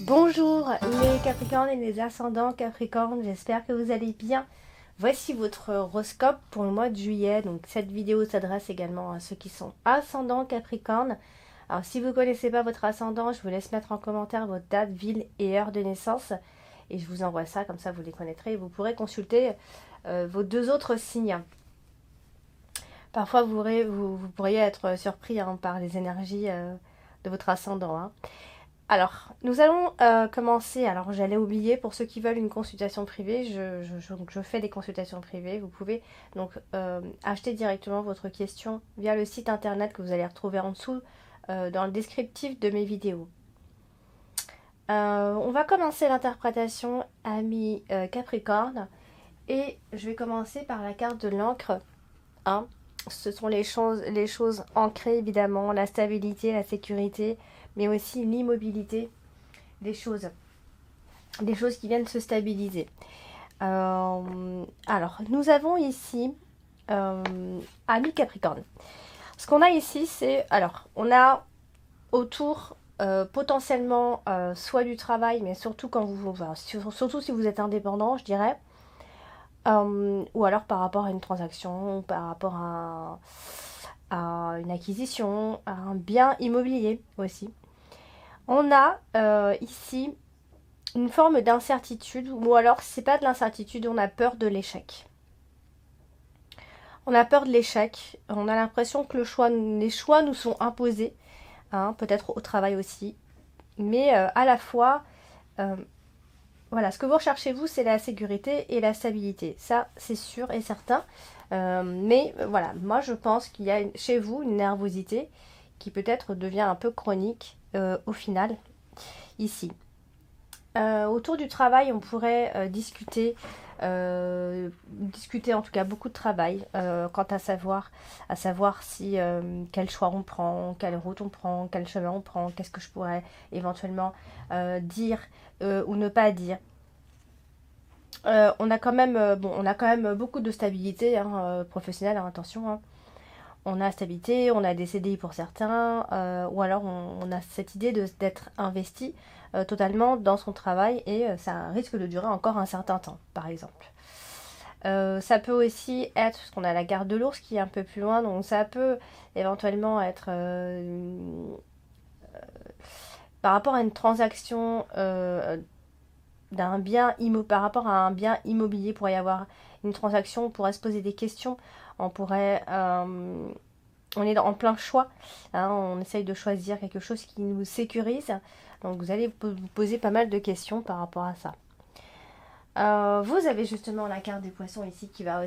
Bonjour les Capricornes et les ascendants Capricornes, j'espère que vous allez bien. Voici votre horoscope pour le mois de juillet. Donc cette vidéo s'adresse également à ceux qui sont ascendants Capricorne. Alors si vous ne connaissez pas votre ascendant, je vous laisse mettre en commentaire votre date, ville et heure de naissance. Et je vous envoie ça, comme ça vous les connaîtrez. Et vous pourrez consulter vos deux autres signes. Parfois vous pourriez être surpris par les énergies de votre ascendant. Alors, nous allons commencer. Alors, j'allais oublier, pour ceux qui veulent une consultation privée, je fais des consultations privées. Vous pouvez donc acheter directement votre question via le site internet que vous allez retrouver en dessous dans le descriptif de mes vidéos. On va commencer l'interprétation amis Capricorne et je vais commencer par la carte de l'encre 1. Ce sont les choses ancrées évidemment, la stabilité, la sécurité, mais aussi l'immobilité des choses qui viennent se stabiliser. Alors, nous avons ici Ami Capricorne. Ce qu'on a ici, c'est, alors, on a autour potentiellement soit du travail, mais surtout quand surtout si vous êtes indépendant, je dirais, ou alors par rapport à une transaction, par rapport à une acquisition, à un bien immobilier aussi. On a ici une forme d'incertitude, ou alors c'est pas de l'incertitude, on a peur de l'échec. On a peur de l'échec, on a l'impression que les choix nous sont imposés, peut-être au travail aussi, mais à la fois, voilà, ce que vous recherchez vous, c'est la sécurité et la stabilité, ça c'est sûr et certain, mais voilà, moi je pense qu'il y a chez vous une nervosité qui peut-être devient un peu chronique au final, ici. Autour du travail, on pourrait discuter en tout cas beaucoup de travail quant à savoir si quel choix on prend, quelle route on prend, quel chemin on prend, qu'est-ce que je pourrais éventuellement dire ou ne pas dire. On a quand même beaucoup de stabilité professionnelle, attention. On a stabilité, on a des CDI pour certains, ou alors on a cette idée d'être investi totalement dans son travail et ça risque de durer encore un certain temps, par exemple. Ça peut aussi être, parce qu'on a la carte de l'ours qui est un peu plus loin, donc ça peut éventuellement être par rapport à une transaction par rapport à un bien immobilier, pourrait y avoir une transaction, on pourrait se poser des questions, on est en plein choix, on essaye de choisir quelque chose qui nous sécurise, donc vous allez vous poser pas mal de questions par rapport à ça. Vous avez justement la carte des poissons ici qui va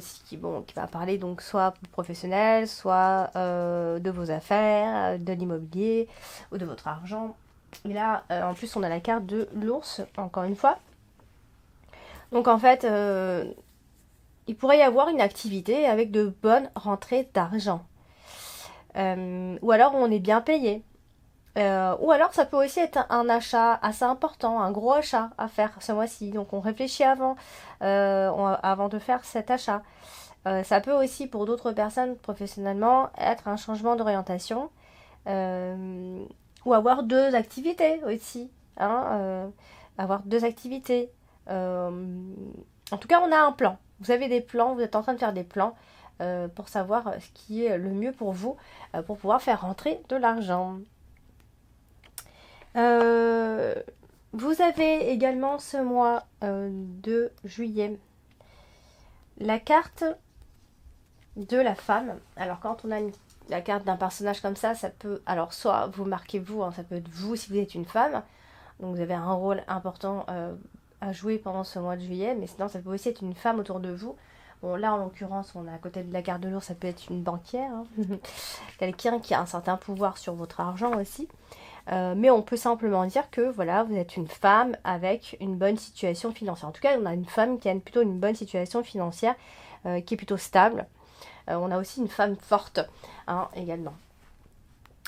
parler donc soit professionnel, soit de vos affaires, de l'immobilier ou de votre argent. Et là, en plus, on a la carte de l'ours, encore une fois. Donc en fait, il pourrait y avoir une activité avec de bonnes rentrées d'argent. Ou alors on est bien payé. Ou alors ça peut aussi être un achat assez important, un gros achat à faire ce mois-ci. Donc on réfléchit avant de faire cet achat. Ça peut aussi pour d'autres personnes professionnellement être un changement d'orientation. Ou avoir deux activités aussi. Avoir deux activités. En tout cas, on a un plan. Vous avez des plans, vous êtes en train de faire des plans pour savoir ce qui est le mieux pour vous, pour pouvoir faire rentrer de l'argent. Vous avez également ce mois de juillet la carte de la femme. Alors quand on a la carte d'un personnage comme ça peut, alors soit vous marquez vous, ça peut être vous si vous êtes une femme, donc vous avez un rôle important à jouer pendant ce mois de juillet, mais sinon ça peut aussi être une femme autour de vous. Bon là en l'occurrence on est à côté de la carte de l'ours, ça peut être une banquière, quelqu'un qui a un certain pouvoir sur votre argent aussi. Mais on peut simplement dire que voilà, vous êtes une femme avec une bonne situation financière. En tout cas, on a une femme qui a plutôt une bonne situation financière, qui est plutôt stable. On a aussi une femme forte, également.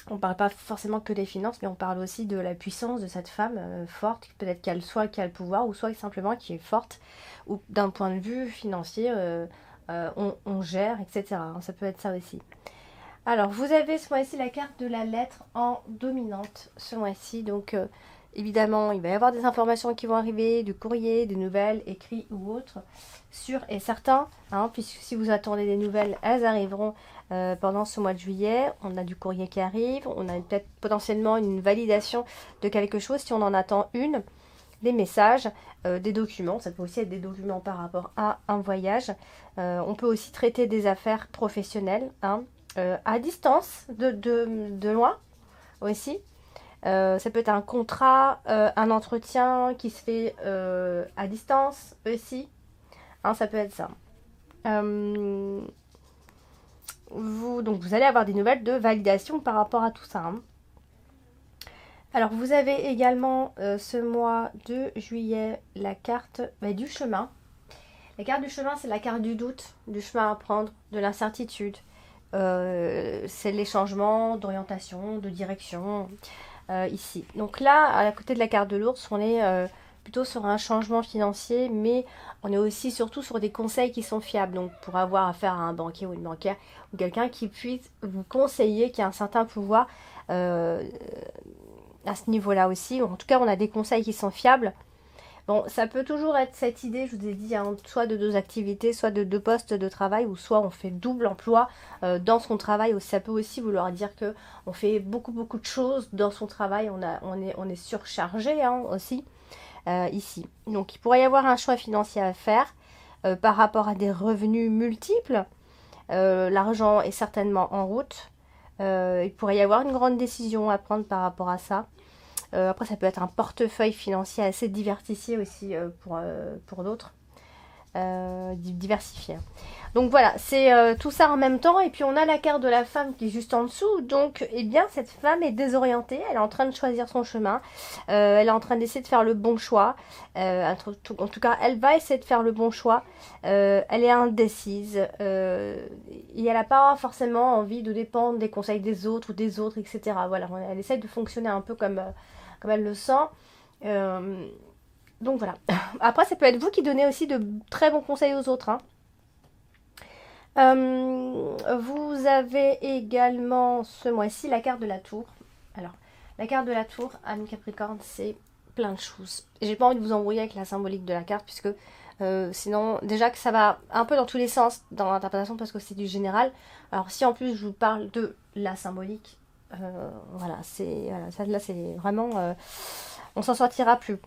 On ne parle pas forcément que des finances, mais on parle aussi de la puissance de cette femme forte. Peut-être qu'elle a le pouvoir, ou soit simplement qui est forte, ou d'un point de vue financier, on gère, etc. Ça peut être ça aussi. Alors, vous avez ce mois-ci la carte de la lettre en dominante, ce mois-ci. Donc, Évidemment, il va y avoir des informations qui vont arriver, du courrier, des nouvelles, écrits ou autres, sûrs et certains, hein, puisque si vous attendez des nouvelles, elles arriveront pendant ce mois de juillet. On a du courrier qui arrive, on a peut-être potentiellement une validation de quelque chose si on en attend une, des messages, des documents, ça peut aussi être des documents par rapport à un voyage. On peut aussi traiter des affaires professionnelles, hein, à distance, de loin aussi. Ça peut être un contrat, un entretien qui se fait à distance aussi. Hein, ça peut être ça. Donc vous allez avoir des nouvelles de validation par rapport à tout ça. Hein. Alors vous avez également ce mois de juillet la carte du chemin. La carte du chemin, c'est la carte du doute, du chemin à prendre, de l'incertitude. C'est les changements d'orientation, de direction. Ici. Donc là, à côté de la carte de l'ours, on est plutôt sur un changement financier, mais on est aussi surtout sur des conseils qui sont fiables. Donc pour avoir affaire à un banquier ou une banquière, ou quelqu'un qui puisse vous conseiller, qui a un certain pouvoir à ce niveau-là aussi. En tout cas, on a des conseils qui sont fiables. Bon, ça peut toujours être cette idée, je vous ai dit, hein, soit de 2 activités, soit de 2 postes de travail, ou soit on fait double emploi dans son travail. Ça peut aussi vouloir dire que on fait beaucoup de choses dans son travail, on est surchargé hein, aussi ici. Donc il pourrait y avoir un choix financier à faire par rapport à des revenus multiples. L'argent est certainement en route. Il pourrait y avoir une grande décision à prendre par rapport à ça. Après, ça peut être un portefeuille financier assez diversifié aussi pour d'autres. Diversifié. Donc voilà, c'est tout ça en même temps. Et puis on a la carte de la femme qui est juste en dessous. Donc, eh bien, cette femme est désorientée. Elle est en train de choisir son chemin. Elle est en train d'essayer de faire le bon choix. En tout cas, elle va essayer de faire le bon choix. Elle est indécise. Et elle n'a pas forcément envie de dépendre des conseils des autres ou des autres, etc. Voilà, elle essaie de fonctionner un peu comme elle le sent. Donc voilà. Après, ça peut être vous qui donnez aussi de très bons conseils aux autres. Hein. Vous avez également ce mois-ci la carte de la tour. Alors, la carte de la tour, Ami Capricorne, c'est plein de choses. J'ai pas envie de vous embrouiller avec la symbolique de la carte, puisque sinon, déjà que ça va un peu dans tous les sens dans l'interprétation, parce que c'est du général. Alors, si en plus je vous parle de la symbolique, voilà, ça là, c'est vraiment... on s'en sortira plus.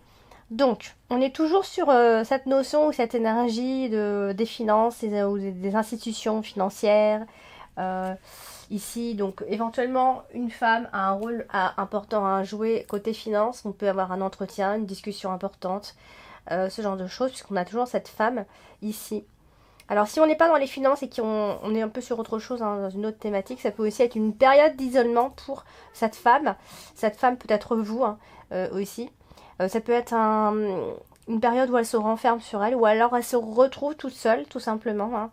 Donc, on est toujours sur cette notion ou cette énergie des finances ou des institutions financières. Ici, donc éventuellement, une femme a un rôle important à jouer côté finance. On peut avoir un entretien, une discussion importante, ce genre de choses, puisqu'on a toujours cette femme ici. Alors, si on n'est pas dans les finances et qu'on est un peu sur autre chose, hein, dans une autre thématique, ça peut aussi être une période d'isolement pour cette femme. Cette femme peut être vous hein, aussi. Ça peut être une période où elle se renferme sur elle, ou alors elle se retrouve toute seule, tout simplement. Hein.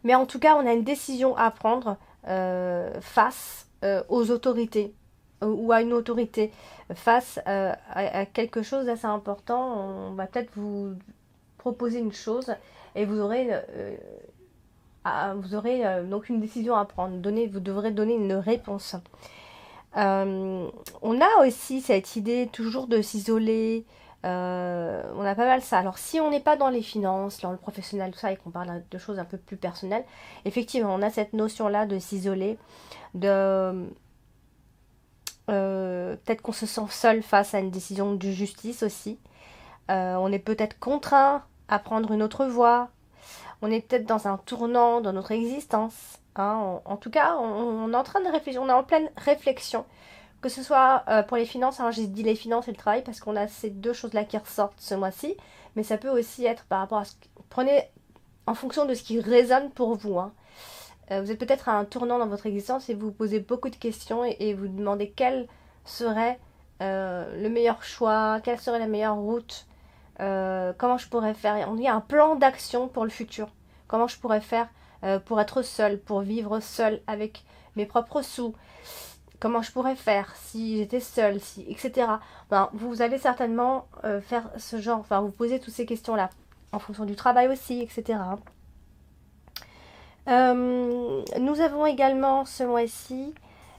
Mais en tout cas, on a une décision à prendre face aux autorités, ou à une autorité, face à quelque chose d'assez important. On va peut-être vous proposer une chose, et vous aurez donc une décision à prendre. Vous devrez donner une réponse. On a aussi cette idée toujours de s'isoler. On a pas mal ça. Alors si on n'est pas dans les finances, dans le professionnel, tout ça, et qu'on parle de choses un peu plus personnelles, effectivement, on a cette notion-là de s'isoler, de peut-être qu'on se sent seul face à une décision de justice aussi. On est peut-être contraint à prendre une autre voie. On est peut-être dans un tournant dans notre existence. Hein. En tout cas, on est en train de réfléchir, on est en pleine réflexion. Que ce soit pour les finances, alors j'ai dit les finances et le travail parce qu'on a ces deux choses-là qui ressortent ce mois-ci, mais ça peut aussi être par rapport à ce que... Prenez en fonction de ce qui résonne pour vous. Hein. Vous êtes peut-être à un tournant dans votre existence et vous vous posez beaucoup de questions et vous demandez quel serait le meilleur choix, quelle serait la meilleure route, comment je pourrais faire. On y a un plan d'action pour le futur. Comment je pourrais faire pour être seule, pour vivre seule avec mes propres sous. Comment je pourrais faire si j'étais seule, etc. Ben, vous allez certainement faire ce genre, enfin vous posez toutes ces questions-là, en fonction du travail aussi, etc. Nous avons également ce mois-ci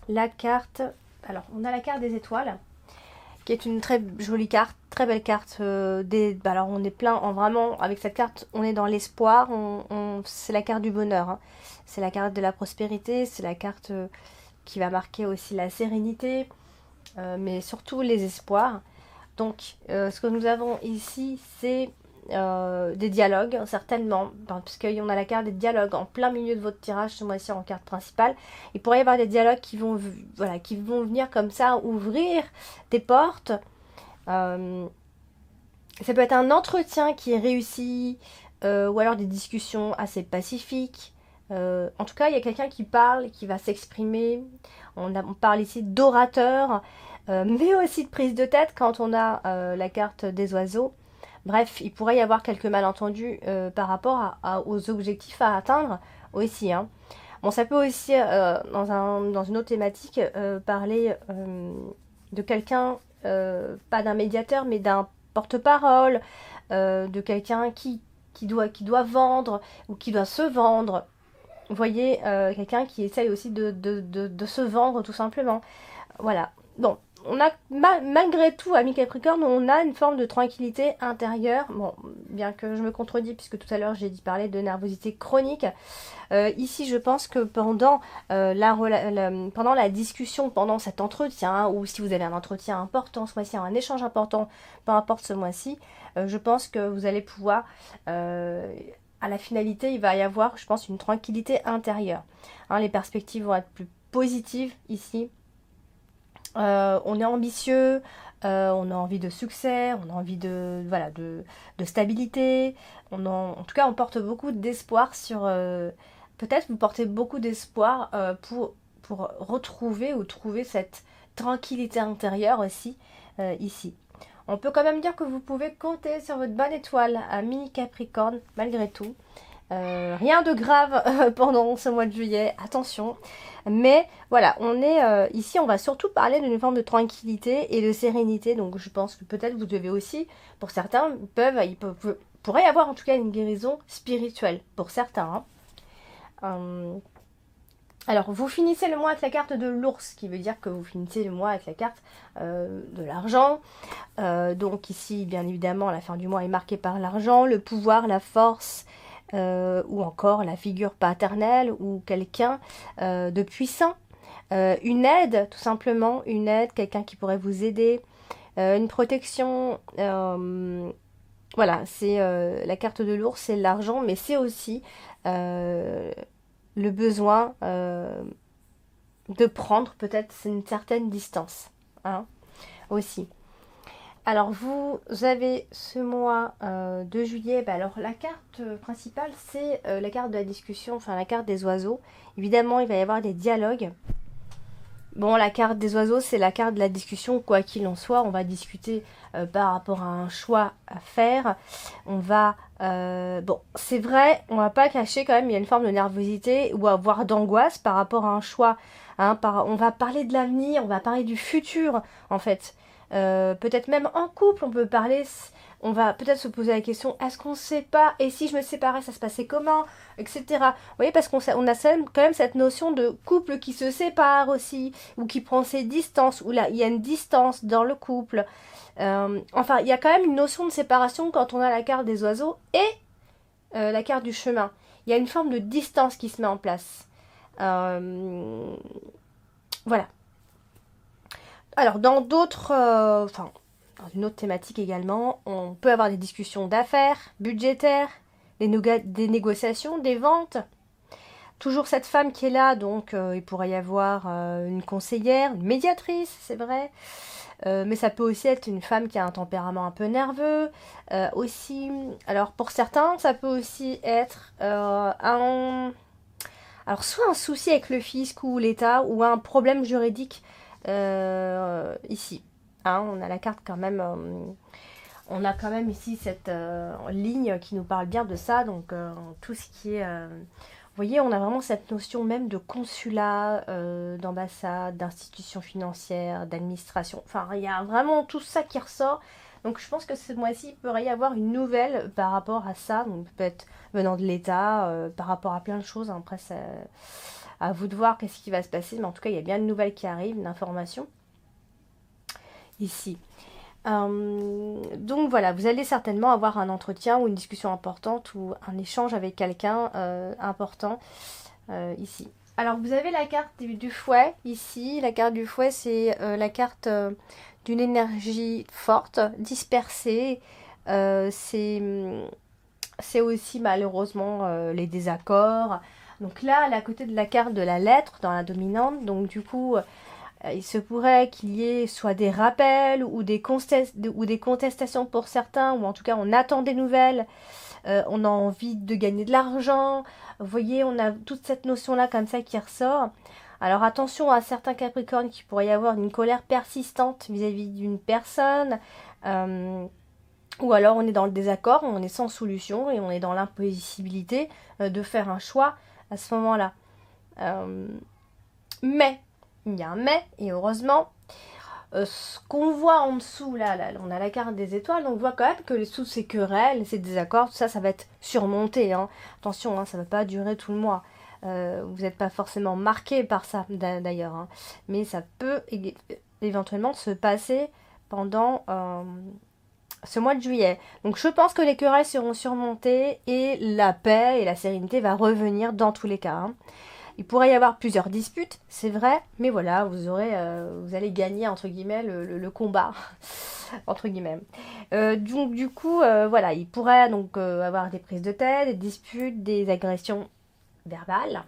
la carte, alors on a la carte des étoiles, qui est une très jolie carte, très belle carte. Alors on est plein, vraiment, avec cette carte, on est dans l'espoir, c'est la carte du bonheur, hein. C'est la carte de la prospérité, c'est la carte qui va marquer aussi la sérénité, mais surtout les espoirs. Donc, ce que nous avons ici, c'est des dialogues, certainement, puisqu'on a la carte des dialogues en plein milieu de votre tirage ce mois-ci en carte principale. Il pourrait y avoir des dialogues qui vont venir comme ça ouvrir des portes. Ça peut être un entretien qui est réussi, ou alors des discussions assez pacifiques. En tout cas, il y a quelqu'un qui parle, qui va s'exprimer. On parle ici d'orateur, mais aussi de prise de tête quand on a la carte des oiseaux. Bref, il pourrait y avoir quelques malentendus par rapport aux objectifs à atteindre aussi, hein. Bon, ça peut aussi, dans une autre thématique, parler de quelqu'un, pas d'un médiateur, mais d'un porte-parole, de quelqu'un qui doit vendre ou qui doit se vendre. Vous voyez, quelqu'un qui essaye aussi de se vendre tout simplement. Voilà. Bon, on a malgré tout, amis Capricorne, on a une forme de tranquillité intérieure. Bon, bien que je me contredis, puisque tout à l'heure j'ai parlé de nervosité chronique. Ici, je pense que pendant la discussion, pendant cet entretien, ou si vous avez un entretien important ce mois-ci, un échange important, peu importe ce mois-ci, je pense que vous allez pouvoir... à la finalité, il va y avoir, je pense, une tranquillité intérieure. Hein, les perspectives vont être plus positives ici. On est ambitieux, on a envie de succès, on a envie de stabilité. En tout cas, on porte beaucoup d'espoir sur... peut-être vous portez beaucoup d'espoir pour retrouver ou trouver cette tranquillité intérieure aussi ici. On peut quand même dire que vous pouvez compter sur votre bonne étoile, ami Capricorne, malgré tout. Rien de grave pendant ce mois de juillet, attention. Mais voilà, on est ici, on va surtout parler d'une forme de tranquillité et de sérénité. Donc je pense que peut-être vous devez aussi, pour certains, pourrait y avoir en tout cas une guérison spirituelle, pour certains, hein. Alors, vous finissez le mois avec la carte de l'ours, qui veut dire que vous finissez le mois avec la carte de l'argent. Donc ici, bien évidemment, la fin du mois est marquée par l'argent, le pouvoir, la force, ou encore la figure paternelle ou quelqu'un de puissant. Une aide, tout simplement, une aide, quelqu'un qui pourrait vous aider, une protection. Voilà, c'est la carte de l'ours, c'est l'argent, mais c'est aussi le besoin de prendre peut-être une certaine distance, hein, aussi. Alors vous avez ce mois de juillet, alors la carte principale c'est la carte de la discussion, enfin la carte des oiseaux. Évidemment il va y avoir des dialogues. Bon, la carte des oiseaux c'est la carte de la discussion, quoi qu'il en soit, on va discuter par rapport à un choix à faire. On va... bon, c'est vrai, on va pas cacher quand même, il y a une forme de nervosité ou voire d'angoisse par rapport à un choix. Hein, on va parler de l'avenir, on va parler du futur en fait. Peut-être même en couple, on va peut-être se poser la question, est-ce qu'on ne sait pas, et si je me séparais, ça se passait comment, etc. Vous voyez, parce qu'on a quand même cette notion de couple qui se sépare aussi, ou qui prend ses distances, où là, il y a une distance dans le couple. Enfin, il y a quand même une notion de séparation quand on a la carte des oiseaux et la carte du chemin. Il y a une forme de distance qui se met en place. Voilà. Alors, dans une autre thématique également, on peut avoir des discussions d'affaires, budgétaires, des négociations, des ventes. Toujours cette femme qui est là, donc il pourrait y avoir une conseillère, une médiatrice, c'est vrai. Mais ça peut aussi être une femme qui a un tempérament un peu nerveux. Aussi, alors pour certains, ça peut aussi être alors soit un souci avec le fisc ou l'État, ou un problème juridique. Ici, hein, on a la carte quand même, on a quand même ici cette ligne qui nous parle bien de ça, donc tout ce qui est, vous voyez, on a vraiment cette notion même de consulat, d'ambassade, d'institution financière, d'administration, enfin il y a vraiment tout ça qui ressort, donc je pense que ce mois-ci il pourrait y avoir une nouvelle par rapport à ça, donc peut-être venant de l'État, par rapport à plein de choses, hein. Après ça... À vous de voir qu'est-ce qui va se passer, mais en tout cas, il y a bien une nouvelle qui arrive, une information. ici. Donc voilà, vous allez certainement avoir un entretien ou une discussion importante ou un échange avec quelqu'un important ici. Alors vous avez la carte du fouet ici. La carte du fouet, c'est la carte d'une énergie forte, dispersée. C'est aussi malheureusement les désaccords. Donc là, elle est à côté de la carte de la lettre dans la dominante. Donc du coup, il se pourrait qu'il y ait soit des rappels ou des contestations pour certains, ou en tout cas on attend des nouvelles, on a envie de gagner de l'argent. Vous voyez, on a toute cette notion-là comme ça qui ressort. Alors attention à certains Capricornes qui pourrait y avoir une colère persistante vis-à-vis d'une personne. Ou alors on est dans le désaccord, on est sans solution et on est dans l'impossibilité de faire un choix à ce moment-là. Mais, il y a un mais, et heureusement, ce qu'on voit en dessous, là, on a la carte des étoiles, on voit quand même que sous ces querelles, ces désaccords, tout ça, ça va être surmonté. Hein. Attention, hein, ça ne va pas durer tout le mois. Vous n'êtes pas forcément marqué par ça, d'ailleurs. Hein. Mais ça peut éventuellement se passer pendant ce mois de juillet. Donc je pense que les querelles seront surmontées et la paix et la sérénité va revenir dans tous les cas. Hein. Il pourrait y avoir plusieurs disputes, c'est vrai, mais voilà, vous allez gagner entre guillemets le combat entre guillemets. Donc du coup, voilà, il pourrait donc avoir des prises de tête, des disputes, des agressions verbales.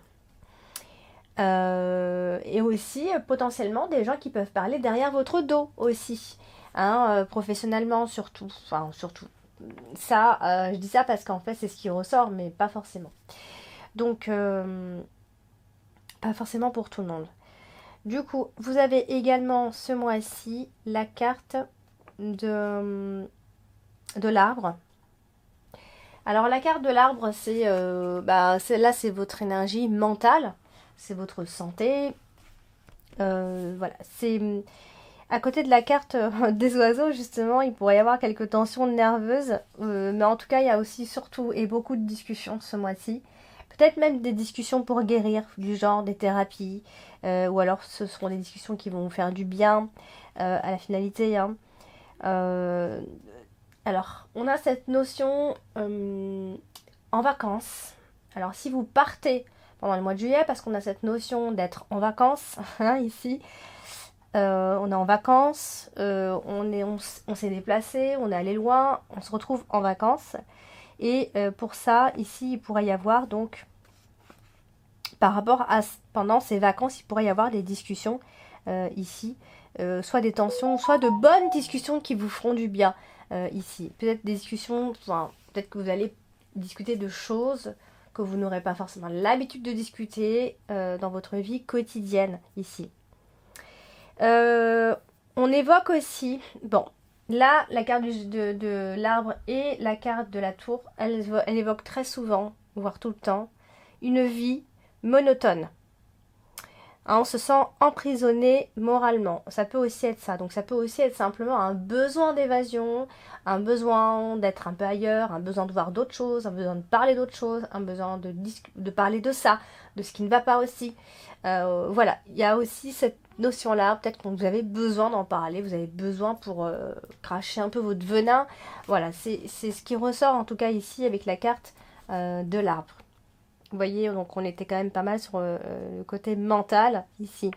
Et aussi potentiellement des gens qui peuvent parler derrière votre dos aussi, hein, professionnellement surtout, enfin surtout. Ça, je dis ça parce qu'en fait c'est ce qui ressort, mais pas forcément. Donc pas forcément pour tout le monde. Du coup, vous avez également ce mois-ci la carte de l'arbre. Alors la carte de l'arbre, là c'est votre énergie mentale, c'est votre santé. Voilà, c'est à côté de la carte des oiseaux justement, il pourrait y avoir quelques tensions nerveuses, mais en tout cas il y a aussi surtout et beaucoup de discussions ce mois-ci. Peut-être même des discussions pour guérir, du genre des thérapies, ou alors ce seront des discussions qui vont vous faire du bien à la finalité. Hein. Alors, on a cette notion en vacances. Alors, si vous partez pendant le mois de juillet, parce qu'on a cette notion d'être en vacances, hein, ici, on est en vacances, on s'est déplacé, on est allé loin, on se retrouve en vacances. Et pour ça, ici, il pourrait y avoir donc, par rapport à pendant ces vacances, il pourrait y avoir des discussions ici, soit des tensions, soit de bonnes discussions qui vous feront du bien ici. Peut-être des discussions, enfin, peut-être que vous allez discuter de choses que vous n'aurez pas forcément l'habitude de discuter dans votre vie quotidienne ici. On évoque aussi, bon, là, la carte de l'arbre et la carte de la tour, elle évoque très souvent, voire tout le temps, une vie monotone. Hein, on se sent emprisonné moralement. Ça peut aussi être ça. Donc ça peut aussi être simplement un besoin d'évasion, un besoin d'être un peu ailleurs, un besoin de voir d'autres choses, un besoin de parler d'autres choses, un besoin de parler de ça, de ce qui ne va pas aussi. Voilà, il y a aussi cette notion-là. Peut-être que vous avez besoin d'en parler, vous avez besoin pour cracher un peu votre venin. Voilà, c'est ce qui ressort en tout cas ici avec la carte de l'arbre. Vous voyez, donc on était quand même pas mal sur le côté mental ici.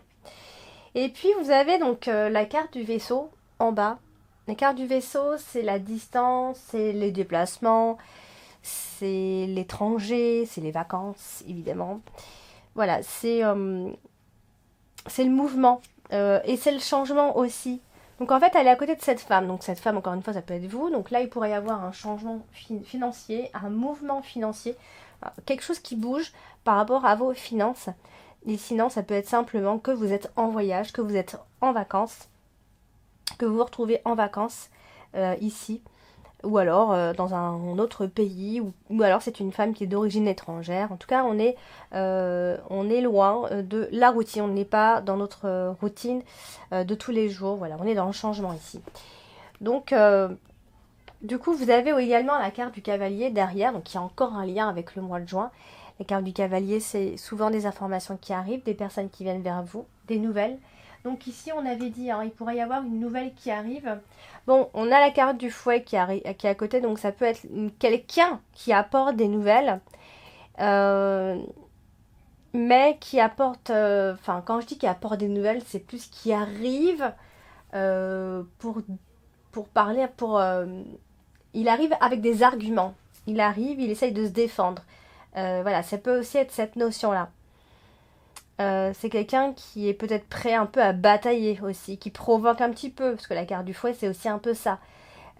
Et puis vous avez donc la carte du vaisseau en bas. La carte du vaisseau, c'est la distance, c'est les déplacements, c'est l'étranger, c'est les vacances, évidemment. Voilà, c'est le mouvement et c'est le changement aussi. Donc en fait, elle est à côté de cette femme. Donc cette femme, encore une fois, ça peut être vous. Donc là, il pourrait y avoir un changement financier, un mouvement financier. Quelque chose qui bouge par rapport à vos finances. Et sinon, ça peut être simplement que vous êtes en voyage, que vous êtes en vacances, que vous vous retrouvez en vacances ici, ou alors dans un autre pays, ou alors c'est une femme qui est d'origine étrangère. En tout cas, on est loin de la routine. On n'est pas dans notre routine de tous les jours. Voilà, on est dans le changement ici. Donc, du coup, vous avez également la carte du cavalier derrière, donc il y a encore un lien avec le mois de juin. La carte du cavalier, c'est souvent des informations qui arrivent, des personnes qui viennent vers vous, des nouvelles. Donc ici, on avait dit, hein, il pourrait y avoir une nouvelle qui arrive. Bon, on a la carte du fouet qui est à côté, donc ça peut être quelqu'un qui apporte des nouvelles. Mais qui apporte, enfin quand je dis qui apporte des nouvelles, c'est plus qui arrive pour parler, il arrive avec des arguments. Il arrive, il essaye de se défendre. Voilà, ça peut aussi être cette notion-là. C'est quelqu'un qui est peut-être prêt un peu à batailler aussi, qui provoque un petit peu, parce que la carte du fouet, c'est aussi un peu ça.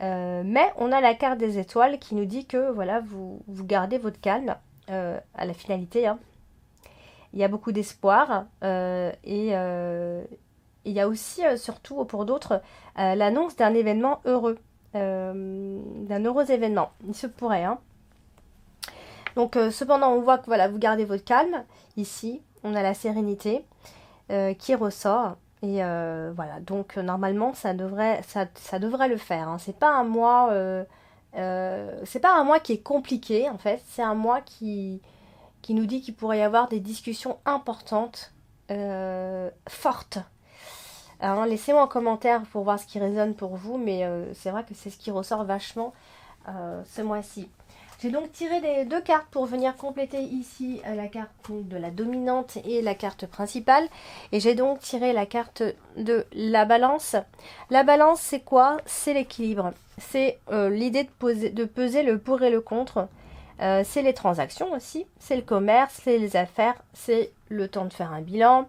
Mais on a la carte des étoiles qui nous dit que voilà, vous gardez votre calme à la finalité. Hein. Il y a beaucoup d'espoir et il y a aussi, surtout pour d'autres, l'annonce d'un événement heureux, d'un heureux événement. Il se pourrait. Hein. Donc, cependant, on voit que voilà, vous gardez votre calme. Ici, on a la sérénité qui ressort. Et voilà, donc normalement, ça devrait le faire. Hein. C'est pas un mois, c'est pas un mois qui est compliqué en fait. C'est un mois qui nous dit qu'il pourrait y avoir des discussions importantes, fortes. Alors, laissez-moi en commentaire pour voir ce qui résonne pour vous, mais c'est vrai que c'est ce qui ressort vachement ce mois-ci. J'ai donc tiré les 2 cartes pour venir compléter ici la carte de la dominante et la carte principale. Et j'ai donc tiré la carte de la balance. La balance, c'est quoi? C'est l'équilibre. C'est l'idée de peser le pour et le contre. C'est les transactions aussi, c'est le commerce, c'est les affaires, c'est le temps de faire un bilan.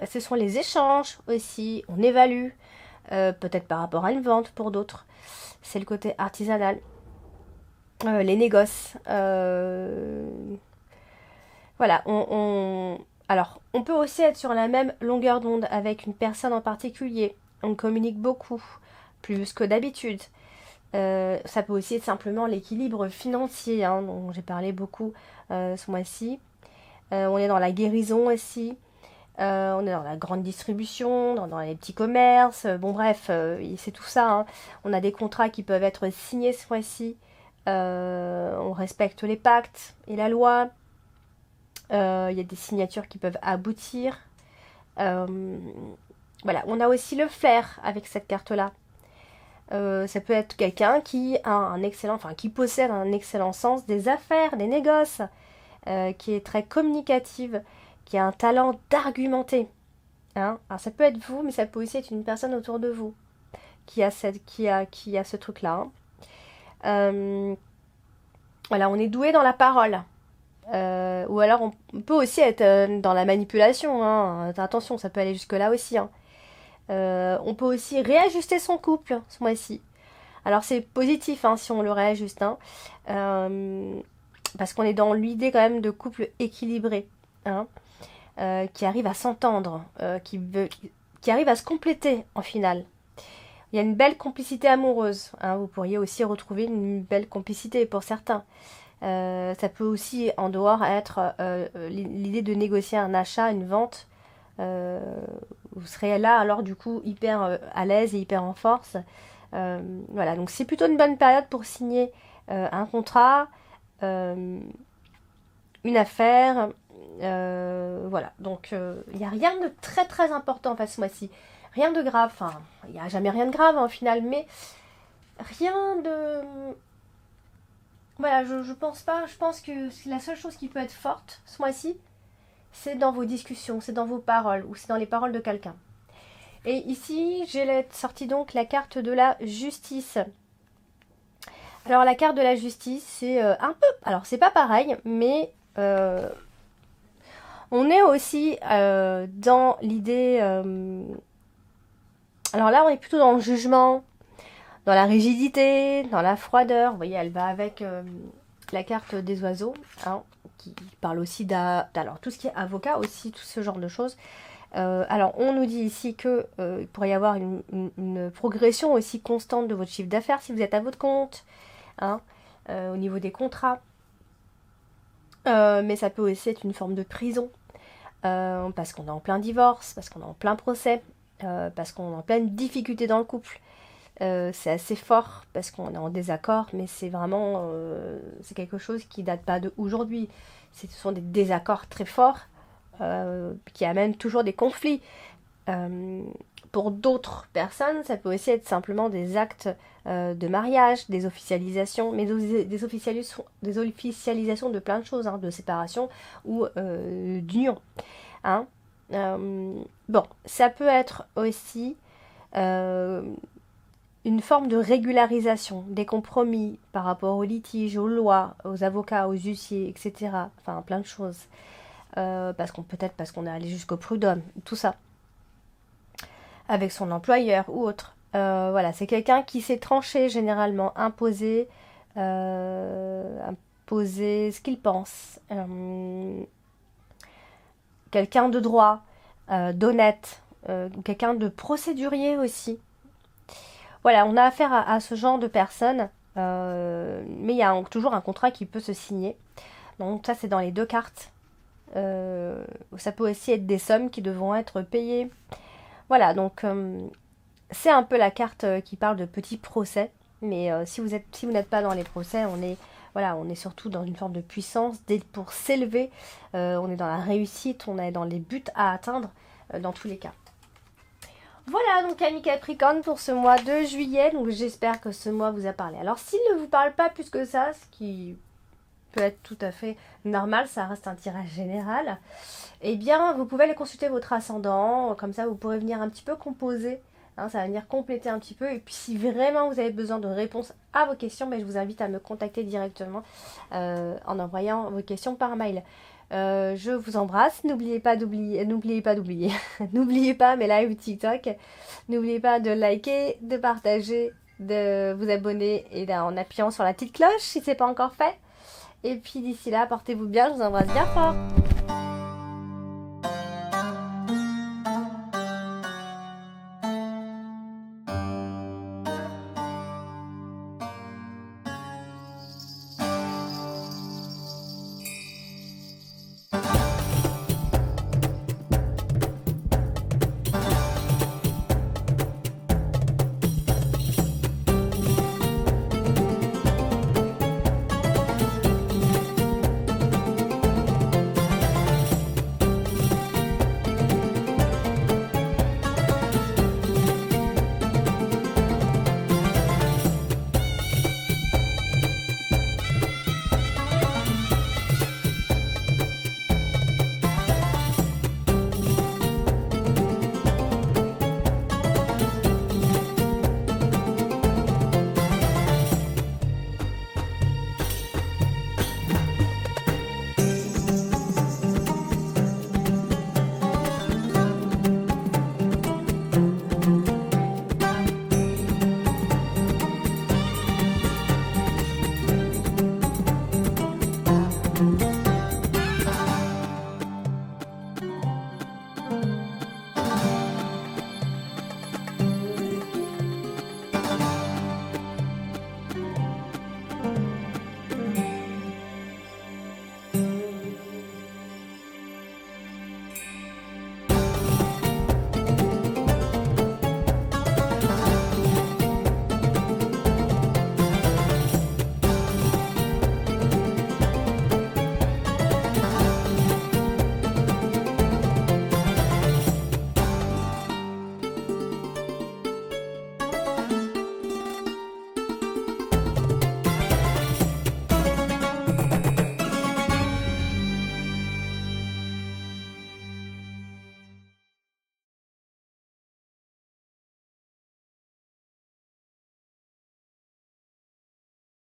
Ce sont les échanges aussi, on évalue, peut-être par rapport à une vente pour d'autres. C'est le côté artisanal, les négoces. Voilà, alors, on peut aussi être sur la même longueur d'onde avec une personne en particulier. On communique beaucoup, plus que d'habitude. Ça peut aussi être simplement l'équilibre financier, hein, dont j'ai parlé beaucoup ce mois-ci. On est dans la guérison aussi. On est dans la grande distribution, dans les petits commerces. Bon bref, c'est tout ça. Hein. On a des contrats qui peuvent être signés ce mois-ci. On respecte les pactes et la loi. Il y a des signatures qui peuvent aboutir. Voilà, on a aussi le flair avec cette carte-là. Ça peut être quelqu'un qui a qui possède un excellent sens des affaires, des négoces, qui est très communicative, qui a un talent d'argumenter. Hein. Alors ça peut être vous, mais ça peut aussi être une personne autour de vous qui a ce truc-là. Hein. Voilà, on est doué dans la parole. Ou alors on peut aussi être dans la manipulation. Hein. Attention, ça peut aller jusque-là aussi. Hein. On peut aussi réajuster son couple ce mois-ci. Alors c'est positif hein, si on le réajuste. Hein. Parce qu'on est dans l'idée quand même de couple équilibré. Hein. Qui arrive à s'entendre. Qui arrive à se compléter en finale. Il y a une belle complicité amoureuse. Hein. Vous pourriez aussi retrouver une belle complicité pour certains. Ça peut aussi en dehors être l'idée de négocier un achat, une vente. Vous serez là alors du coup hyper à l'aise et hyper en force. Voilà, donc c'est plutôt une bonne période pour signer un contrat, une affaire. Voilà, donc il n'y a rien de très très important ce mois-ci. Rien de grave, enfin, il n'y a jamais rien de grave en final, mais rien de... Voilà, je pense pas, je pense que la seule chose qui peut être forte ce mois-ci, c'est dans vos discussions, c'est dans vos paroles, ou c'est dans les paroles de quelqu'un. Et ici, j'ai sorti donc la carte de la justice. Alors la carte de la justice, c'est un peu... Alors c'est pas pareil, mais on est aussi dans l'idée... alors là, on est plutôt dans le jugement, dans la rigidité, dans la froideur. Vous voyez, elle va avec la carte des oiseaux, hein, qui parle aussi alors tout ce qui est avocat aussi, tout ce genre de choses. Alors on nous dit ici que il pourrait y avoir une progression aussi constante de votre chiffre d'affaires si vous êtes à votre compte, hein, au niveau des contrats. Mais ça peut aussi être une forme de prison, parce qu'on est en plein divorce, parce qu'on est en plein procès, parce qu'on est en pleine difficulté dans le couple. C'est assez fort parce qu'on est en désaccord, mais c'est vraiment c'est quelque chose qui date pas d'aujourd'hui. Ce sont des désaccords très forts qui amènent toujours des conflits. Pour d'autres personnes, ça peut aussi être simplement des actes de mariage, des officialisations, mais des officialisations de plein de choses, hein, de séparation ou d'union. Hein. Bon, ça peut être aussi une forme de régularisation, des compromis par rapport aux litiges, aux lois, aux avocats, aux huissiers, etc. Enfin, plein de choses. Peut-être parce qu'on est allé jusqu'au prud'homme, tout ça. Avec son employeur ou autre. Voilà, c'est quelqu'un qui s'est tranché généralement, imposé ce qu'il pense. Quelqu'un de droit, d'honnête, quelqu'un de procédurier aussi. Voilà, on a affaire à ce genre de personnes, mais il y a toujours un contrat qui peut se signer. Donc ça, c'est dans les deux cartes. Ça peut aussi être des sommes qui devront être payées. Voilà, donc c'est un peu la carte qui parle de petits procès. Mais si vous n'êtes pas dans les procès, on est surtout dans une forme de puissance pour s'élever. On est dans la réussite, on est dans les buts à atteindre dans tous les cas. Voilà donc amis Capricorne pour ce mois de juillet. Donc j'espère que ce mois vous a parlé. Alors s'il ne vous parle pas plus que ça, ce qui peut être tout à fait normal, ça reste un tirage général, eh bien vous pouvez aller consulter votre ascendant, comme ça vous pourrez venir un petit peu composer, hein, ça va venir compléter un petit peu, et puis si vraiment vous avez besoin de réponses à vos questions, je vous invite à me contacter directement en envoyant vos questions par mail. Je vous embrasse, n'oubliez pas n'oubliez pas mes lives TikTok, n'oubliez pas de liker, de partager, de vous abonner et en appuyant sur la petite cloche si ce n'est pas encore fait. Et puis d'ici là, portez-vous bien, je vous embrasse bien fort.